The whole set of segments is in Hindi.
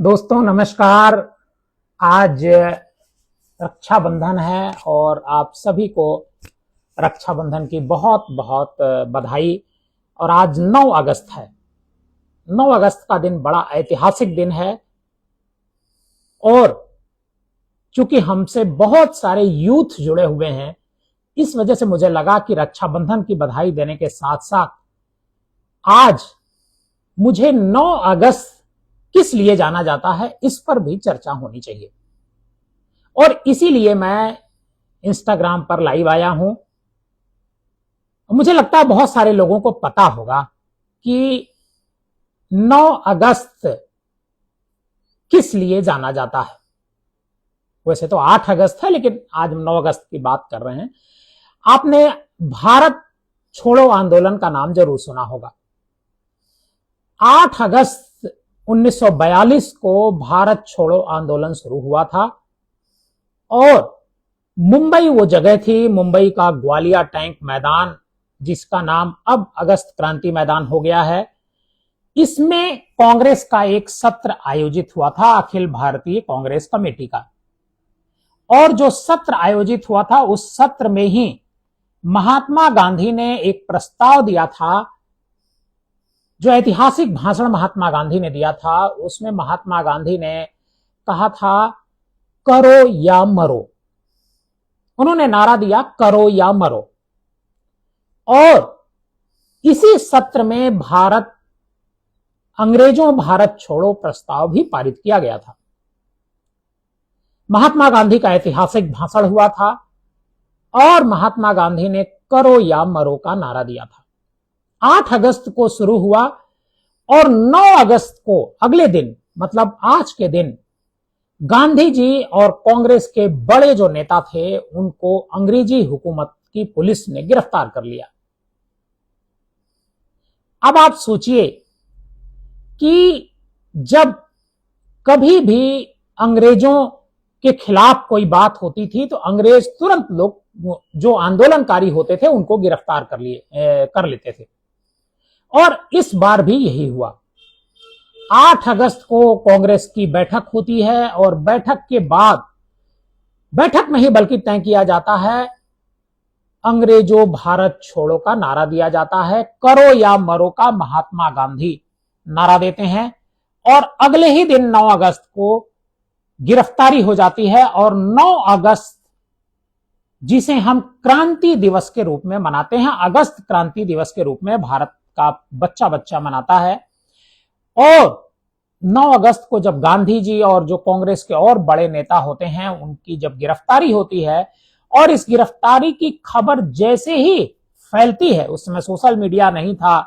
दोस्तों नमस्कार। आज रक्षाबंधन है और आप सभी को रक्षाबंधन की बहुत बहुत बधाई। और आज 9 अगस्त है। 9 अगस्त का दिन बड़ा ऐतिहासिक दिन है और चूंकि हमसे बहुत सारे यूथ जुड़े हुए हैं, इस वजह से मुझे लगा कि रक्षाबंधन की बधाई देने के साथ साथ आज मुझे 9 अगस्त किस लिए जाना जाता है इस पर भी चर्चा होनी चाहिए। और इसीलिए मैं इंस्टाग्राम पर लाइव आया हूं। मुझे लगता है बहुत सारे लोगों को पता होगा कि 9 अगस्त किस लिए जाना जाता है। वैसे तो 8 अगस्त है, लेकिन आज हम 9 अगस्त की बात कर रहे हैं। आपने भारत छोड़ो आंदोलन का नाम जरूर सुना होगा। 8 अगस्त 1942 को भारत छोड़ो आंदोलन शुरू हुआ था और मुंबई वो जगह थी, मुंबई का ग्वालिया टैंक मैदान, जिसका नाम अब अगस्त क्रांति मैदान हो गया है। इसमें कांग्रेस का एक सत्र आयोजित हुआ था, अखिल भारतीय कांग्रेस कमेटी का। और जो सत्र आयोजित हुआ था, उस सत्र में ही महात्मा गांधी ने एक प्रस्ताव दिया था। जो ऐतिहासिक भाषण महात्मा गांधी ने दिया था, उसमें महात्मा गांधी ने कहा था करो या मरो। उन्होंने नारा दिया करो या मरो। और इसी सत्र में अंग्रेजों भारत छोड़ो प्रस्ताव भी पारित किया गया था। महात्मा गांधी का ऐतिहासिक भाषण हुआ था और महात्मा गांधी ने करो या मरो का नारा दिया था। 8 अगस्त को शुरू हुआ और 9 अगस्त को अगले दिन, मतलब आज के दिन, गांधी जी और कांग्रेस के बड़े जो नेता थे उनको अंग्रेजी हुकूमत की पुलिस ने गिरफ्तार कर लिया। अब आप सोचिए कि जब कभी भी अंग्रेजों के खिलाफ कोई बात होती थी तो अंग्रेज तुरंत लोग जो आंदोलनकारी होते थे उनको गिरफ्तार कर लेते थे। और इस बार भी यही हुआ। 8 अगस्त को कांग्रेस की बैठक होती है और बैठक के बाद, बैठक में ही बल्कि तय किया जाता है, अंग्रेजों भारत छोड़ो का नारा दिया जाता है। करो या मरो का महात्मा गांधी नारा देते हैं और अगले ही दिन 9 अगस्त को गिरफ्तारी हो जाती है। और 9 अगस्त, जिसे हम क्रांति दिवस के रूप में मनाते हैं, अगस्त क्रांति दिवस के रूप में भारत का बच्चा बच्चा मनाता है। और 9 अगस्त को जब गांधी जी और जो कांग्रेस के और बड़े नेता होते हैं उनकी जब गिरफ्तारी होती है, और इस गिरफ्तारी की खबर जैसे ही फैलती है, उस समय सोशल मीडिया नहीं था,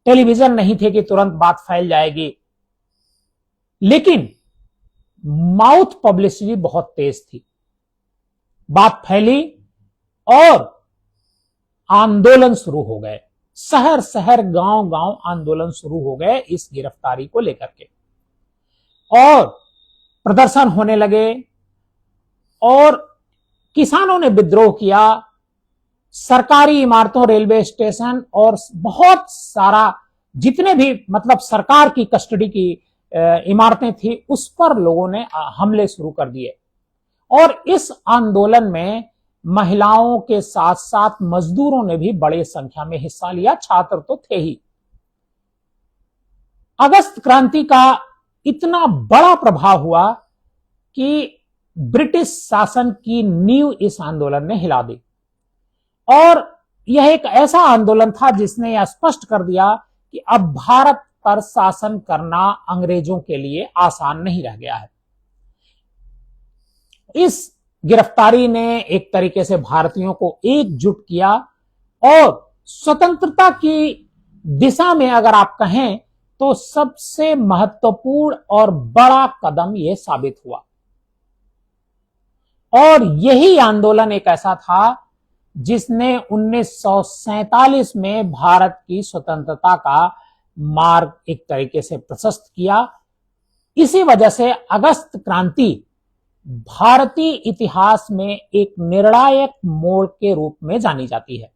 टेलीविजन नहीं थे कि तुरंत बात फैल जाएगी, लेकिन माउथ पब्लिसिटी बहुत तेज थी। बात फैली और आंदोलन शुरू हो गए। शहर शहर, गांव गांव आंदोलन शुरू हो गए इस गिरफ्तारी को लेकर के। और प्रदर्शन होने लगे और किसानों ने विद्रोह किया। सरकारी इमारतों, रेलवे स्टेशन और बहुत सारा जितने भी मतलब सरकार की कस्टडी की इमारतें थी, उस पर लोगों ने हमले शुरू कर दिए। और इस आंदोलन में महिलाओं के साथ साथ मजदूरों ने भी बड़ी संख्या में हिस्सा लिया, छात्र तो थे ही। अगस्त क्रांति का इतना बड़ा प्रभाव हुआ कि ब्रिटिश शासन की नींव इस आंदोलन ने हिला दी। और यह एक ऐसा आंदोलन था जिसने यह स्पष्ट कर दिया कि अब भारत पर शासन करना अंग्रेजों के लिए आसान नहीं रह गया है। इस गिरफ्तारी ने एक तरीके से भारतीयों को एकजुट किया और स्वतंत्रता की दिशा में अगर आप कहें तो सबसे महत्वपूर्ण और बड़ा कदम यह साबित हुआ। और यही आंदोलन एक ऐसा था जिसने 1947 में भारत की स्वतंत्रता का मार्ग एक तरीके से प्रशस्त किया। इसी वजह से अगस्त क्रांति भारतीय इतिहास में एक निर्णायक मोड़ के रूप में जानी जाती है,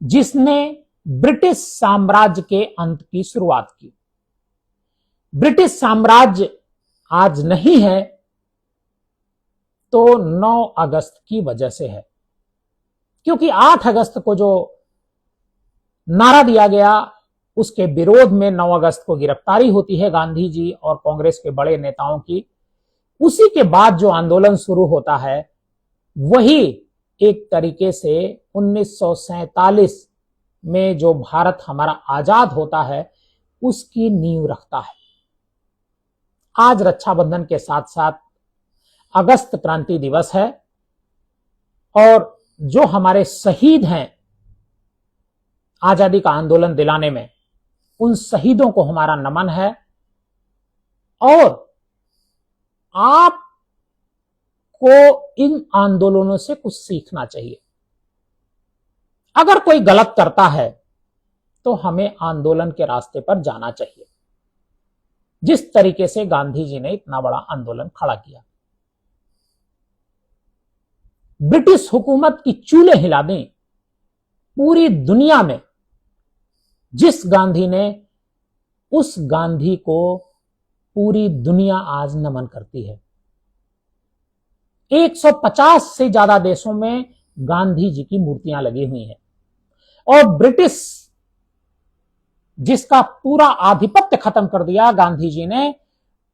जिसने ब्रिटिश साम्राज्य के अंत की शुरुआत की। ब्रिटिश साम्राज्य आज नहीं है तो 9 अगस्त की वजह से है, क्योंकि 8 अगस्त को जो नारा दिया गया उसके विरोध में 9 अगस्त को गिरफ्तारी होती है गांधी जी और कांग्रेस के बड़े नेताओं की। उसी के बाद जो आंदोलन शुरू होता है वही एक तरीके से 1947 में जो भारत हमारा आजाद होता है उसकी नींव रखता है। आज रक्षाबंधन के साथ साथ अगस्त क्रांति दिवस है और जो हमारे शहीद हैं आजादी का आंदोलन दिलाने में, उन शहीदों को हमारा नमन है। और आपको इन आंदोलनों से कुछ सीखना चाहिए। अगर कोई गलत करता है तो हमें आंदोलन के रास्ते पर जाना चाहिए, जिस तरीके से गांधी जी ने इतना बड़ा आंदोलन खड़ा किया। ब्रिटिश हुकूमत की चूल्हे हिला दी पूरी दुनिया में। जिस गांधी ने, उस गांधी को पूरी दुनिया आज नमन करती है। 150 से ज्यादा देशों में गांधी जी की मूर्तियां लगी हुई हैं और ब्रिटिश जिसका पूरा आधिपत्य खत्म कर दिया गांधी जी ने,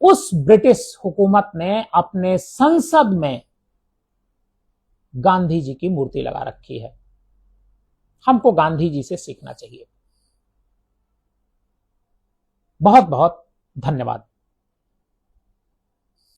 उस ब्रिटिश हुकूमत ने अपने संसद में गांधी जी की मूर्ति लगा रखी है। हमको गांधी जी से सीखना चाहिए। बहुत बहुत धन्यवाद।